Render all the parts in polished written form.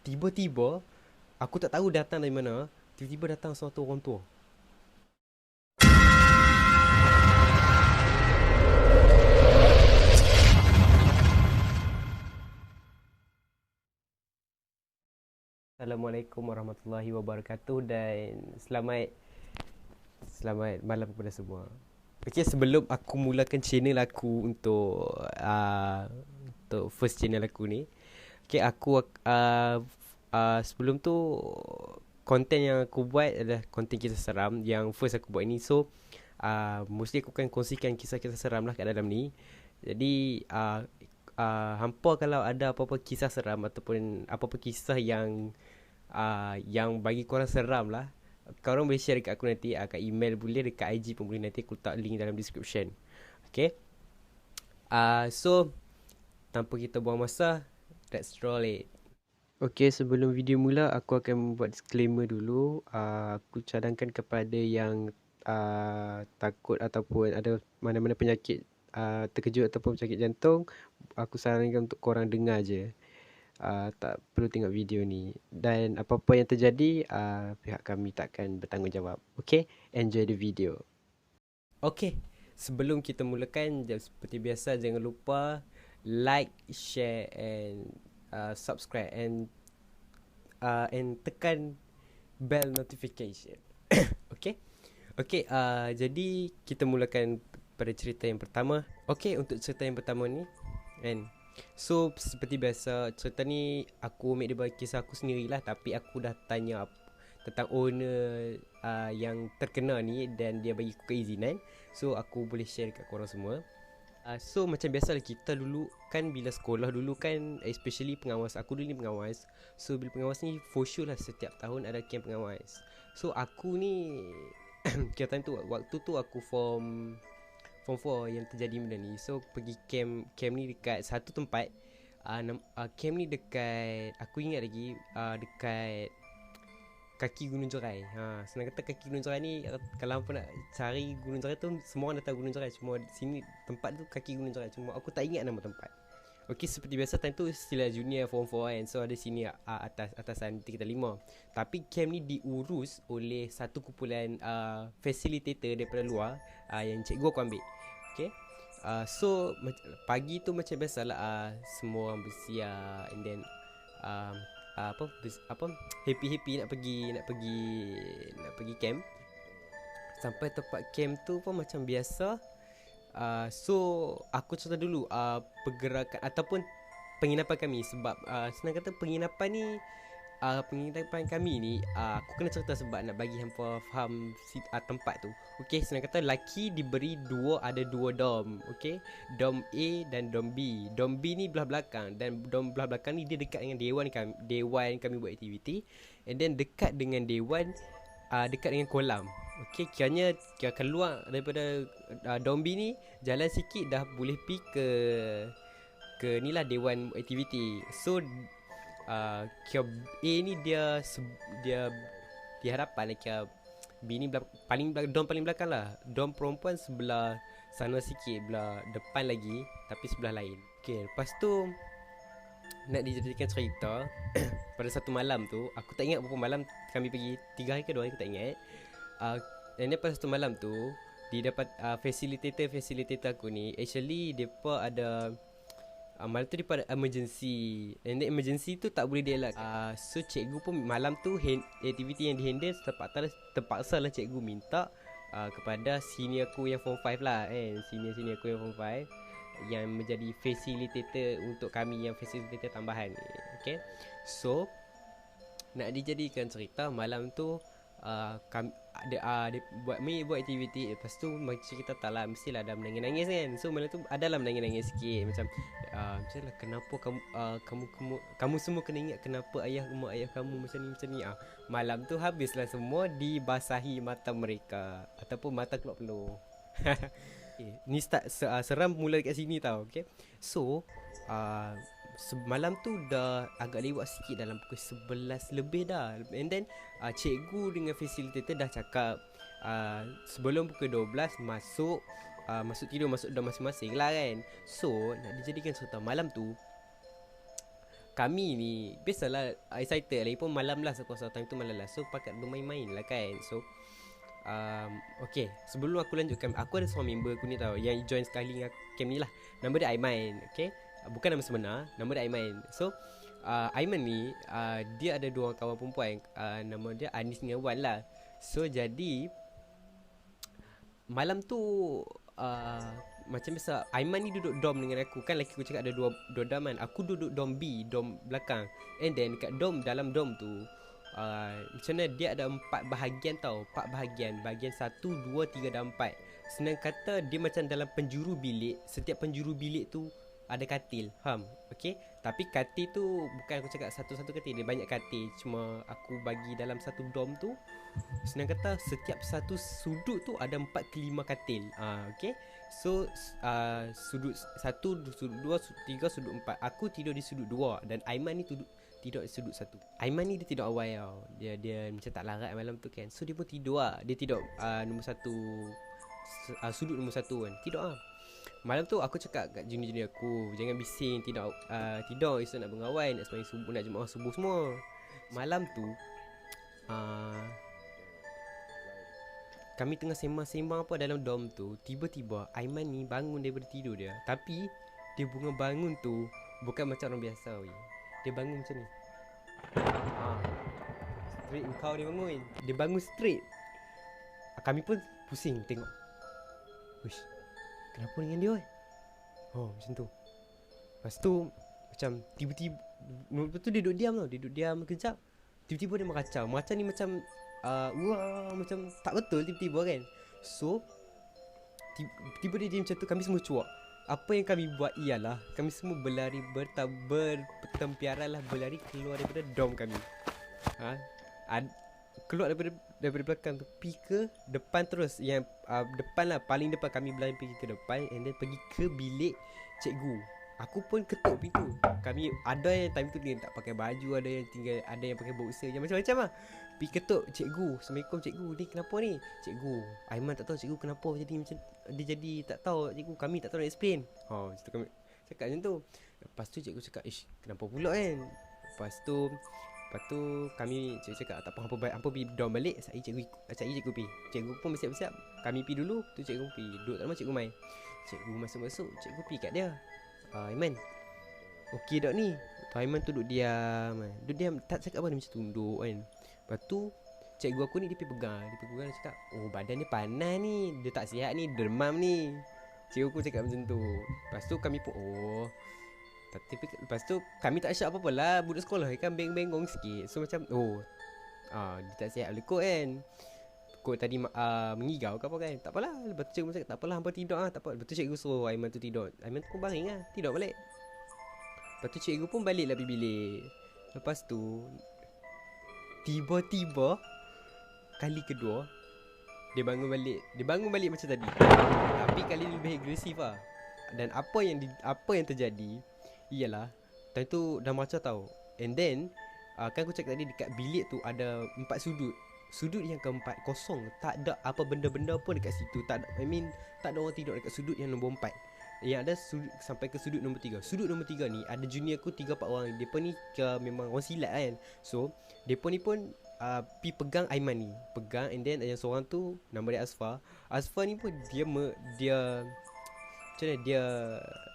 Tiba-tiba aku tak tahu datang dari mana. Tiba-tiba datang suatu orang tua. Assalamualaikum warahmatullahi wabarakatuh dan selamat malam kepada semua. Okay, sebelum aku mulakan channel aku untuk first channel aku ni, okay, sebelum tu konten yang aku buat adalah konten kisah seram yang first aku buat ini. So mostly aku akan kongsikan kisah-kisah seram lah kat dalam ni. Jadi hampa kalau ada apa-apa kisah seram ataupun apa-apa kisah yang bagi korang seram lah, korang boleh share dekat aku nanti, kat email boleh, dekat IG pun boleh, nanti aku letak link dalam description. Okay. So tanpa kita buang masa, let's roll it. Okay, sebelum video mula aku akan buat disclaimer dulu. Aku cadangkan kepada yang takut ataupun ada mana-mana penyakit terkejut ataupun penyakit jantung, aku sarankan untuk korang dengar je. Tak perlu tengok video ni. Dan apa-apa yang terjadi, pihak kami takkan bertanggungjawab. Okay, enjoy the video. Okay, sebelum kita mulakan, seperti biasa jangan lupa like, share and subscribe and tekan bell notification. Okay. Okay, jadi kita mulakan pada cerita yang pertama. Okay, untuk cerita yang pertama ni kan, so seperti biasa, cerita ni aku ambil daripada kisah aku sendirilah, tapi aku dah tanya tentang owner yang terkenal ni dan dia bagi aku keizinan, so aku boleh share dekat korang semua. So macam biasa lah, kita dulu kan bila sekolah dulu kan, especially pengawas, aku dulu ni pengawas. So bila pengawas ni for sure lah setiap tahun ada camp pengawas. So aku ni kira time tu, waktu tu aku form 4 yang terjadi benda ni. So pergi camp ni dekat satu tempat. Camp ni dekat, aku ingat lagi, dekat kaki Gunung Jerai. Senang kata kaki Gunung Jerai ni, kalau apa nak cari Gunung Jerai tu, semua orang dah tahu Gunung Jerai. Cuma sini tempat tu kaki Gunung Jerai, cuma aku tak ingat nama tempat. Okey, seperti biasa time tu sila junior form 4 kan. So ada sini atasan kita 5. Tapi camp ni diurus oleh satu kumpulan facilitator daripada luar, yang cikgu aku ambil. Okey. So pagi tu macam biasalah, semua orang bersiap and then um, apa happy nak pergi camp. Sampai tempat camp tu pun macam biasa. So aku cerita dulu pergerakan ataupun penginapan kami. Sebab senang kata penginapan kami ni, aku kena cerita sebab nak bagi hampa faham tempat tu. Okay, senang kata laki diberi ada dua dom. Okay, dom A dan dom B. Dom B ni belah belakang, dan dom belah belakang ni dia dekat dengan dewan kami buat aktiviti. And then dekat dengan dewan, dekat dengan kolam. Okay, kira keluar daripada dom B ni, jalan sikit dah boleh pergi ke ni lah, dewan aktiviti. So kira A ni dia di hadapan, kira B ni dom paling belakang lah. Dom perempuan sebelah sana sikit, belah depan lagi tapi sebelah lain. Okay, lepas tu nak dijadikan cerita. Pada satu malam tu, aku tak ingat berapa malam kami pergi, 3 hari ke 2 hari, aku tak ingat. Dan pada satu malam tu, dia dapat facilitator aku ni, actually depa ada malam tu dia pada emergency. And then emergency tu tak boleh dielak. So cikgu pun malam tu aktiviti yang dihandle, terpaksa lah cikgu minta kepada senior aku yang form 5 lah, senior aku yang form 5 yang menjadi facilitator untuk kami, yang facilitator tambahan. Okay, so nak dijadikan cerita, malam tu kami buat aktiviti. Lepas tu macam kita tak lah, mestilah ada menangis-nangis kan. So malam tu adalah menangis-nangis sikit. Macam lah, kenapa kamu semua kena ingat kenapa ayah kamu macam ni. Malam tu habislah semua dibasahi mata mereka, ataupun mata keluar peluh. Ni start seram mula dekat sini tau. Okay, so malam tu dah agak lewat sikit, dalam pukul 11 lebih dah. And then cikgu dengan facilitator dah cakap sebelum pukul 12 masuk tidur, masuk dorm masing-masing lah kan. So nak dijadikan cerita, malam tu kami ni biasalah excited lagi pun malam lah. So kuasa time tu malam lah. So pakat bermain-main lah kan. So okay, sebelum aku lanjutkan, aku ada seorang member aku ni tau, yang join sekali dengan camp ni lah. Nama dia Aiman. Okay, bukan nama sebenar, nama dia Aiman. So Aiman ni dia ada dua orang kawan perempuan, nama dia Anis dengan Wan lah. So jadi malam tu macam biasa, Aiman ni duduk dom dengan aku. Kan laki aku cakap ada dua dom kan. Aku duduk dom B, dom belakang. And then kat dalam dom tu macam mana, dia ada 4 bahagian tau. 4 bahagian. Bahagian 1, 2, 3 dan 4. Senang kata dia macam dalam penjuru bilik. Setiap penjuru bilik tu ada katil. Faham? Okay. Tapi katil tu bukan aku cakap satu-satu katil. Dia banyak katil. Cuma aku bagi dalam satu dom tu, senang kata setiap satu sudut tu ada 4 ke 5 katil. Okay. So sudut 1, sudut 2, sudut 3, sudut 4. Aku tidur di sudut 2. Dan Aiman ni tidur di sudut 1. Aiman ni dia tidur awal tau. Dia macam tak larat malam tu kan. So dia pun tidur lah. Dia tidur nombor 1, sudut nombor 1 kan. Tidur lah. Malam tu aku cakap kat junior-junior aku, jangan bising, tidur esok nak berngawai, nak sembahyang subuh, nak jemaah subuh semua. Malam tu kami tengah sembang-sembang apa dalam dom tu. Tiba-tiba Aiman ni bangun daripada tidur dia. Tapi dia bunga bangun tu bukan macam orang biasa weh. Dia bangun macam ni. Straight kau dia bangun. Dia bangun straight. Kami pun pusing tengok. Wish, kenapa dengan dia weh? Macam tu. Lepas tu macam tiba-tiba, lepas tu dia duduk diam tau. Dia duduk diam kejap. Tiba-tiba dia meracau. Meracau ni macam macam tak betul tiba-tiba kan. So tiba-tiba dia diam macam tu. Kami semua cuak. Apa yang kami buat ialah kami semua berlari, bertempiaran lah, berlari keluar daripada dom kami. Keluar daripada belakang tu, pergi ke depan terus. Yang depan lah, paling depan. Kami berlari pergi ke depan, and then pergi ke bilik cikgu. Aku pun ketuk pintu. Kami ada yang time tu dia tak pakai baju, ada yang pakai boxer, yang macam-macam lah. Pergi ketuk cikgu. Assalamualaikum cikgu, ni kenapa ni? Cikgu, Aiman tak tahu cikgu kenapa jadi macam dia jadi tak tahu cikgu, kami tak tahu nak explain. Macam tu kami cakap macam tu. Lepas tu cikgu cakap, kenapa pula kan? Lepas tu kami cakap tak apa, hampa pergi down balik. Cikgu pergi. Cikgu pun bersiap-siap. Kami pergi dulu, tu cikgu pergi. Duduk tak lama cikgu main. Cikgu masuk-masuk, cikgu pergi kat dia. Aiman, okey tak ni? Aiman tu duduk diam. Duduk diam, tak cakap apa, dia macam tunduk kan. Lepas tu cikgu aku ni dia pergi pegang. Dia cakap, badan dia panas ni, dia tak sihat ni, demam ni. Cikgu aku cakap macam tu. Lepas tu kami pun tapi lepas tu kami tak syak apa-apa lah. Budak sekolah kan beng-bengong sikit. So macam dia tak sihat boleh kot kan. Kot tadi mengigau ke apa kan. Tak apalah. Lepas tu cikgu cakap tak apalah, hampa tidur tak apa. Lepas tu cikgu suruh Aiman tu tidur. Aiman tu pun baring lah, tidur balik. Lepas tu cikgu pun balik lah pergi bilik. Lepas tu tiba-tiba kali kedua dia bangun balik macam tadi. Tapi kali ni lebih agresif lah. Dan apa yang terjadi ialah time tu dah macam tau. And then kan aku cakap tadi dekat bilik tu ada 4 sudut. Sudut yang keempat kosong. Tak ada apa benda-benda pun dekat situ. Tak ada orang tidur dekat sudut yang nombor 4. Yang ada sampai ke sudut nombor 3. Sudut nombor 3 ni ada junior aku 3-4 orang. Dia pun ni memang orang silat kan. So depa ni pun pi pegang Aiman ni. Pegang, and then yang seorang tu nama dia Asfar. Asfar ni pun dia macam mana,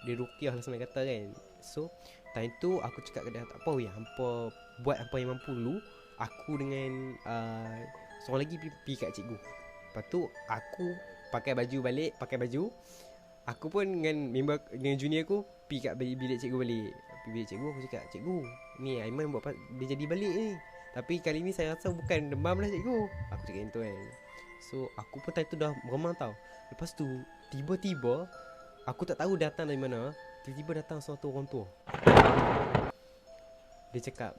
dia ruqyah lah senang kata kan. So time tu aku cakap ke dia, tak apa weh, hampa buat apa yang mampu dulu. Aku dengan seorang lagi pergi kat cikgu. Lepas tu aku pakai baju. Aku pun dengan junior aku pergi kat bilik cikgu balik. Pergi bilik cikgu, aku cakap, cikgu, ni Aiman buat dia jadi balik ni. Tapi kali ni saya rasa bukan demam lah cikgu. Aku cakap macam tu kan. So aku pun time tu dah meremang tau. Lepas tu tiba-tiba aku tak tahu datang dari mana. Tiba-tiba datang suatu orang tua. Dia cakap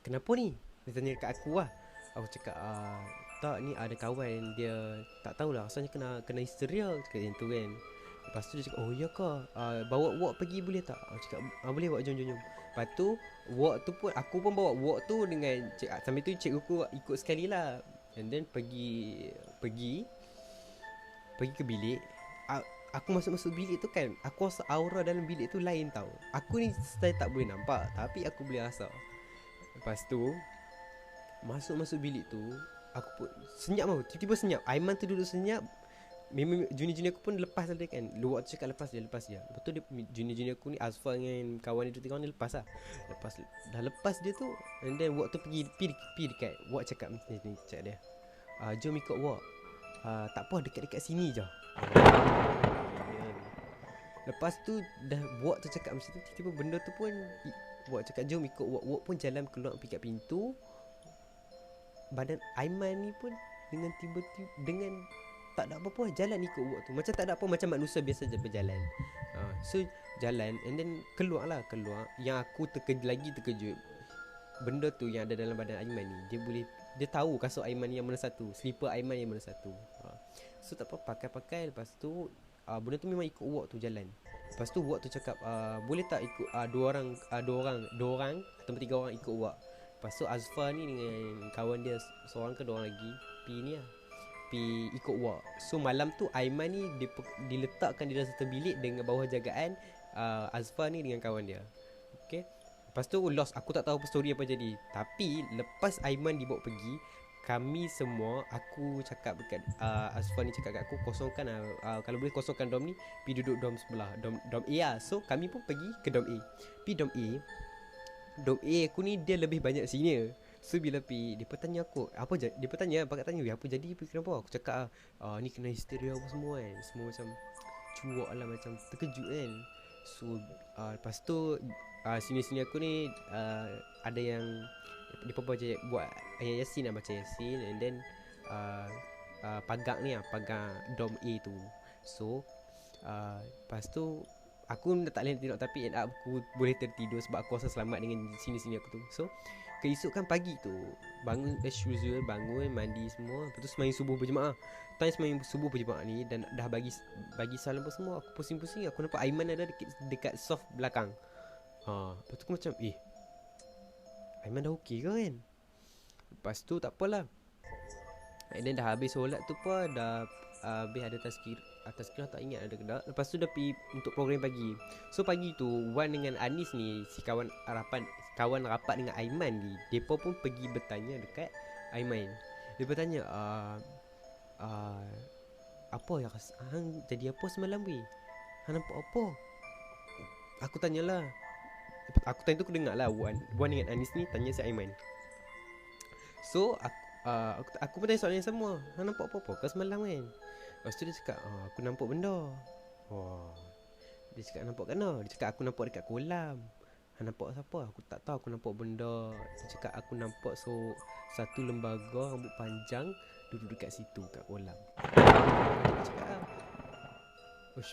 kenapa ni? Dia tanya kat aku lah. Aku cakap tak, ni ada kawan dia, tak tahulah asalnya kena histeria. Cakap macam tu kan. Lepas tu dia cakap, oh ya ke, bawa walk pergi boleh tak? Aku cakap boleh walk, jom. Lepas tu walk tu pun aku pun bawa walk tu dengan sambil tu cikgu aku ikut sekali lah. And then pergi ke bilik. aku masuk bilik tu kan, aku rasa aura dalam bilik tu lain tau. Aku ni saya tak boleh nampak, tapi aku boleh rasa. Lepas tu masuk bilik tu, aku pun senyap tau. Tiba-tiba senyap. Aiman tu duduk senyap. Memang junior-junior aku pun lepas dia kan. Luar tu cakap lepas dia. Betul dia junior-junior aku ni Azfar dengan kawan dia 2-3 orang dia lepas lah. Dah lepas dia tu, and then Wak tu pergi dekat Wak cakap macam ni, cakap dia, jom ikut Wak. Tak apa, dekat-dekat sini je. Lepas tu dah Wak tu cakap macam tu, tiba-tiba benda tu pun Wak cakap jom ikut Wak. Wak pun jalan keluar pergi kat pintu. Badan Aiman ni pun dengan tiba-tiba, dengan tak ada apa-apa, jalan ikut Wak tu. Macam tak ada apa, macam manusia biasa je berjalan. So jalan, and then keluar. Yang aku lagi terkejut, benda tu yang ada dalam badan Aiman ni, dia tahu kasut Aiman yang mana satu, slipper Aiman yang mana satu. So tak apa, pakai. Lepas tu benda tu memang ikut Wak tu jalan. Lepas tu Wak tu cakap, boleh tak ikut dua orang atau 3 orang ikut Wak. Lepas tu Azfar ni dengan kawan dia seorang ke 2 orang lagi pergi ikut Wak. So malam tu Aiman ni diletakkan di dalam satu bilik dengan bawah jagaan Azfar ni dengan kawan dia. Okay. Lepas tu lost, aku tak tahu apa story apa jadi. Tapi lepas Aiman dibawa pergi, kami semua, aku cakap dekat Azfar ni cakap kat aku, kosongkan kalau boleh kosongkan dom ni, pergi duduk dom sebelah, dom A lah. So kami pun pergi ke dom A. Pergi dom A aku ni dia lebih banyak senior. So bila pergi, dia tanya aku apa je, dia tanya apa jadi, kenapa? Aku cakap ni kena histeria apa semua kan. Semua macam cuak lah, macam terkejut kan. So lepas tu senior aku ni ada yang dia pun buat ayat Yasin lah, baca Yasin, and then pagar dom A tu. So lepas tu aku tak boleh tidur, tapi end up aku boleh tertidur sebab aku rasa selamat dengan sini aku tu. So keesokan pagi tu bangun as usual, bangun mandi semua, lepas tu sembahyang subuh berjemaah. Time sembahyang subuh berjemaah ni, dan dah bagi salam apa semua, aku pusing-pusing, aku nampak Aiman ada dekat soft belakang. Lepas tu aku macam Aiman dah okey ke kan. Lepas tu tak apalah, and then dah habis solat tu pun dah habis ada tazkirah tak ingat ada ke tak. Lepas tu dah pergi untuk program pagi. So pagi tu Wan dengan Anis ni, si kawan rapat dengan Aiman ni, depa pun pergi bertanya dekat Aiman. Dia bertanya apa yang hang jadi apa semalam weh? Hang nampak apa? Aku tanyalah. Aku tanya tu aku dengar lah Wan dengan Anis ni tanya si Aiman. So aku pun tanya soalan yang sama. Hang nampak apa-apa ke semalam kan? Lepas tu dia cakap aku nampak benda. Dia cakap nampak kat mana? Dia cakap aku nampak dekat kolam. Hang nampak siapa? Aku tak tahu, aku nampak benda. Dia cakap aku nampak satu lembaga rambut panjang duduk dekat situ kat kolam. Dia cakap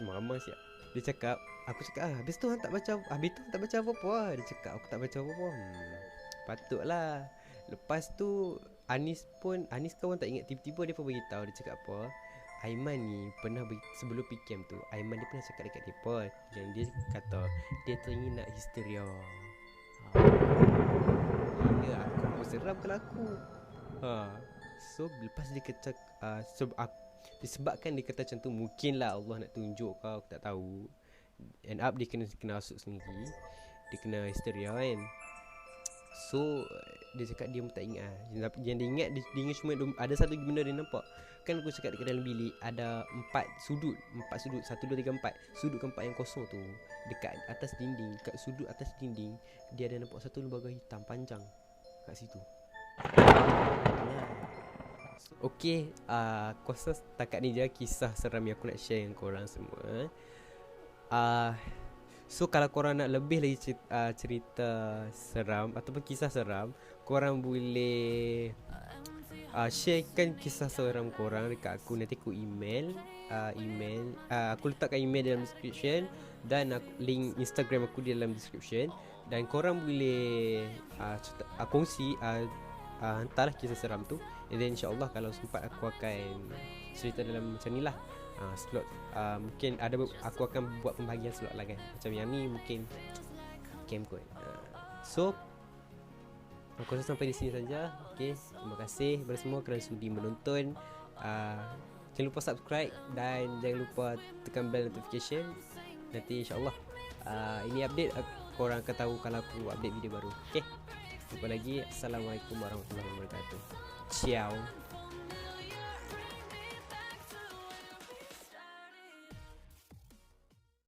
mama siap. Dia cakap, aku cakap habis tu hang tak baca apa-apa lah. Dia cakap aku tak baca apa-apa. Patutlah. Lepas tu Anis kawan tak ingat, tiba-tiba dia pun beritahu. Dia cakap apa, Aiman ni pernah sebelum PKM tu, Aiman dia pernah cakap dekat depa yang dia kata dia teringin nak histeria. Gila, aku seram kalau aku. So lepas dia kata disebabkan dia kata macam tu, mungkinlah Allah nak tunjuk kau, aku tak tahu. End up dia kena masuk sendiri, dia kena histeria kan. So dia cakap dia pun tak ingat yang dia ingat, dia ingat cuma ada satu benda dia nampak. Kan aku cakap dekat dalam bilik ada 4 sudut, 1, 2, 3, 4. Sudut keempat yang kosong tu, dekat atas dinding, kat sudut atas dinding, dia ada nampak satu lembaga hitam panjang kat situ. Okay, aku rasa setakat ni je kisah seram yang aku nak share dengan korang semua. So kalau korang nak lebih lagi cerita seram ataupun kisah seram, korang boleh sharekan kisah seram korang dekat aku. Nanti aku email aku letakkan email dalam description, dan link Instagram aku di dalam description. Dan korang boleh kongsi, hantarlah kisah seram tu, and then insyaAllah kalau sempat aku akan cerita dalam macam ni lah. Slot mungkin aku akan buat pembahagian slot lah kan. Macam yang ni mungkin camp kot. So aku rasa sampai di sini saja. Okay, terima kasih kepada semua kerana sudi menonton. Jangan lupa subscribe dan jangan lupa tekan bell notification. Nanti insyaAllah ini update, korang akan tahu kalau aku update video baru. Okay, jumpa lagi. Assalamualaikum warahmatullahi wabarakatuh. Ciao.